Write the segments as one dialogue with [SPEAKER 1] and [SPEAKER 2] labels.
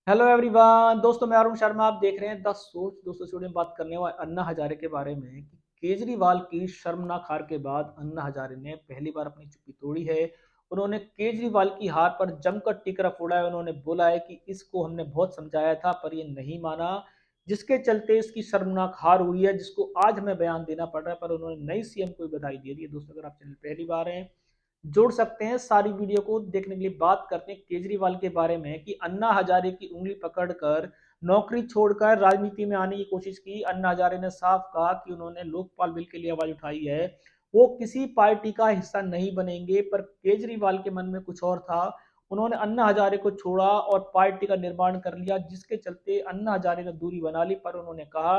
[SPEAKER 1] Hello everyone, दोस्तों मैं अरुण शर्मा। आप देख रहे हैं द सोच। दोस्तों स्टूडियो में बात करने वाले अन्ना हजारे के बारे में कि केजरीवाल की शर्मनाक हार के बाद अन्ना हजारे ने पहली बार अपनी चुप्पी तोड़ी है। उन्होंने केजरीवाल की हार पर जमकर टिकरा फोड़ा है। उन्होंने बोला है कि इसको हमने बहुत समझाया था पर ये नहीं माना, जिसके चलते इसकी शर्मनाक हार हुई है, जिसको आज हमें बयान देना पड़ रहा है। पर उन्होंने नई सीएम को बधाई दे दी है। दोस्तों अगर आप चैनल पहली बार हैं, जोड़ सकते हैं सारी वीडियो को देखने के लिए। बात करते हैं केजरीवाल के बारे में कि अन्ना हजारे की उंगली पकड़कर नौकरी छोड़कर राजनीति में आने की कोशिश की। अन्ना हजारे ने साफ कहा कि उन्होंने लोकपाल बिल के लिए आवाज उठाई है, वो किसी पार्टी का हिस्सा नहीं बनेंगे। पर केजरीवाल के मन में कुछ और था। उन्होंने अन्ना हजारे को छोड़ा और पार्टी का निर्माण कर लिया, जिसके चलते अन्ना हजारे ने दूरी बना ली। पर उन्होंने कहा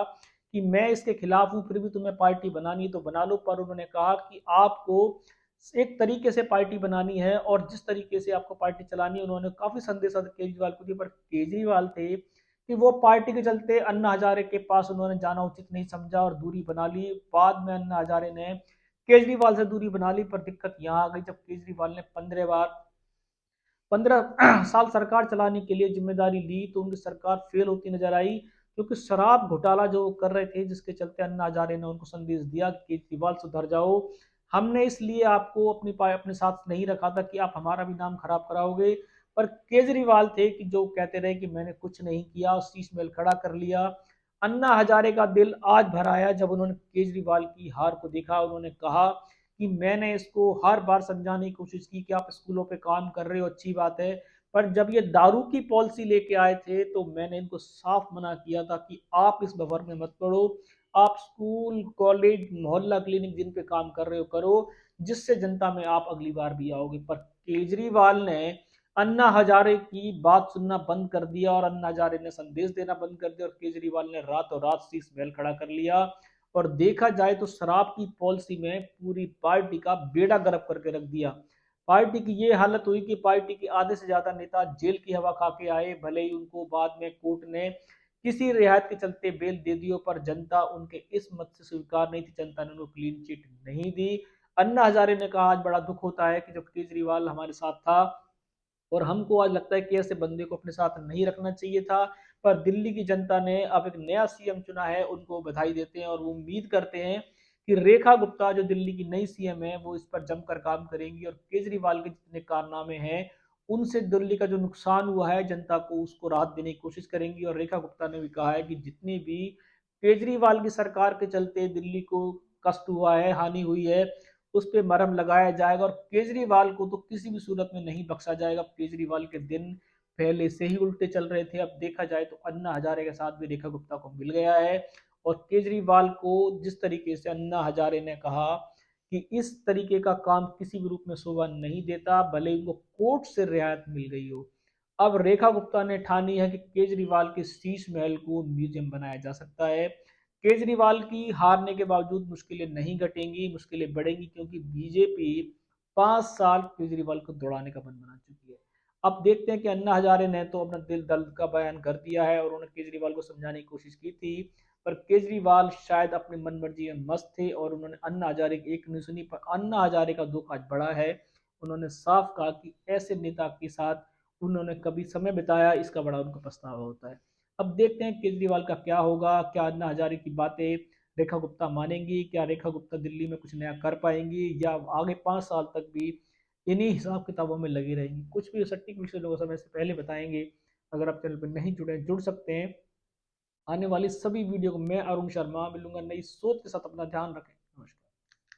[SPEAKER 1] कि मैं इसके खिलाफ हूं, फिर भी तुम्हें पार्टी बनानी है तो बना लो। पर उन्होंने कहा कि आपको एक तरीके से पार्टी बनानी है और जिस तरीके से आपको पार्टी चलानी है, उन्होंने काफी संदेश केजरीवाल को दिए। पर केजरीवाल थे कि वो पार्टी के चलते अन्ना हजारे के पास उन्होंने जाना उचित नहीं समझा और दूरी बना ली। बाद में अन्ना हजारे ने केजरीवाल से दूरी बना ली। पर दिक्कत यहाँ आ गई जब केजरीवाल ने 15 साल सरकार चलाने के लिए जिम्मेदारी ली तो उनकी सरकार फेल होती नजर आई, क्योंकि शराब घोटाला जो कर रहे थे, जिसके चलते अन्ना हजारे ने उनको संदेश दिया कि केजरीवाल सुधर जाओ, हमने इसलिए आपको अपने साथ नहीं रखा था कि आप हमारा भी नाम खराब कराओगे। पर केजरीवाल थे कि जो कहते रहे कि मैंने कुछ नहीं किया और शीश महल खड़ा कर लिया। अन्ना हजारे का दिल आज भर आया जब उन्होंने केजरीवाल की हार को देखा। उन्होंने कहा कि मैंने इसको हर बार समझाने की कोशिश की कि आप स्कूलों पे काम कर रहे हो, अच्छी बात है, पर जब ये दारू की पॉलिसी लेके आए थे तो मैंने इनको साफ मना किया था कि आप इस भंवर में मत पड़ो। आप स्कूल, कॉलेज, मोहल्ला क्लिनिक जिन पे काम कर रहे हो करो, जिससे जनता में आप अगली बार भी आओगे। पर केजरीवाल ने अन्ना हजारे की बात सुनना बंद कर दिया और अन्ना हजारे ने संदेश देना बंद कर दिया और केजरीवाल ने रातों रात शीश महल खड़ा कर लिया। और देखा जाए तो शराब की पॉलिसी में पूरी पार्टी का बेड़ा गर्क करके रख दिया। पार्टी की ये हालत हुई कि पार्टी के आधे से ज्यादा नेता जेल की हवा खा के आए। भले ही उनको बाद में कोर्ट ने किसी रियायत के चलते बेल दे दी हो, पर जनता उनके इस मत से स्वीकार नहीं थी। जनता ने उनको क्लीन चिट नहीं दी। अन्ना हजारे ने कहा आज बड़ा दुख होता है कि जब केजरीवाल हमारे साथ था और हमको आज लगता है कि ऐसे बंदे को अपने साथ नहीं रखना चाहिए था। पर दिल्ली की जनता ने अब एक नया सीएम चुना है, उनको बधाई देते हैं और वो उम्मीद करते हैं कि रेखा गुप्ता जो दिल्ली की नई सीएम है वो इस पर जमकर काम करेंगी और केजरीवाल के जितने कारनामे हैं उनसे दिल्ली का जो नुकसान हुआ है जनता को, उसको राहत देने की कोशिश करेंगी। और रेखा गुप्ता ने भी कहा है कि जितनी भी केजरीवाल की सरकार के चलते दिल्ली को कष्ट हुआ है, हानि हुई है, उस पर मरहम लगाया जाएगा और केजरीवाल को तो किसी भी सूरत में नहीं बख्शा जाएगा। केजरीवाल के दिन पहले से ही उल्टे चल रहे थे। अब देखा जाए तो अन्ना हजारे के साथ भी रेखा गुप्ता को मिल गया है और केजरीवाल को जिस तरीके से अन्ना हजारे ने कहा कि इस तरीके का काम किसी भी रूप में शोभा नहीं देता, भले ही उनको कोर्ट से रियायत मिल गई हो। अब रेखा गुप्ता ने ठानी है कि केजरीवाल के शीश महल को म्यूजियम बनाया जा सकता है। केजरीवाल की हारने के बावजूद मुश्किलें नहीं घटेंगी, मुश्किलें बढ़ेंगी, क्योंकि बीजेपी 5 साल केजरीवाल को दौड़ाने का मन बना चुकी है। अब देखते हैं कि अन्ना हजारे ने तो अपना दिल दर्द का बयान कर दिया है और उन्होंने केजरीवाल को समझाने की कोशिश की थी, पर केजरीवाल शायद अपनी मन मर्जी में मस्त थे और उन्होंने अन्ना हजारे की एक नहीं सुनी। पर अन्ना हजारे का दुख आज बड़ा है। उन्होंने साफ कहा कि ऐसे नेता के साथ उन्होंने कभी समय बिताया, इसका बड़ा उनको पछतावा होता है। अब देखते हैं केजरीवाल का क्या होगा। क्या अन्ना हजारे की बातें रेखा गुप्ता मानेंगी? क्या रेखा गुप्ता दिल्ली में कुछ नया कर पाएंगी या आगे 5 साल तक भी इन्हीं हिसाब किताबों में लगी रहेंगी? कुछ भी सटीक विषय लोगों समय से पहले बताएंगे। अगर आप चैनल पर नहीं जुड़े, जुड़ सकते हैं। आने वाली सभी वीडियो को मैं अरुण शर्मा मिलूंगा नई सोच के साथ। अपना ध्यान रखें।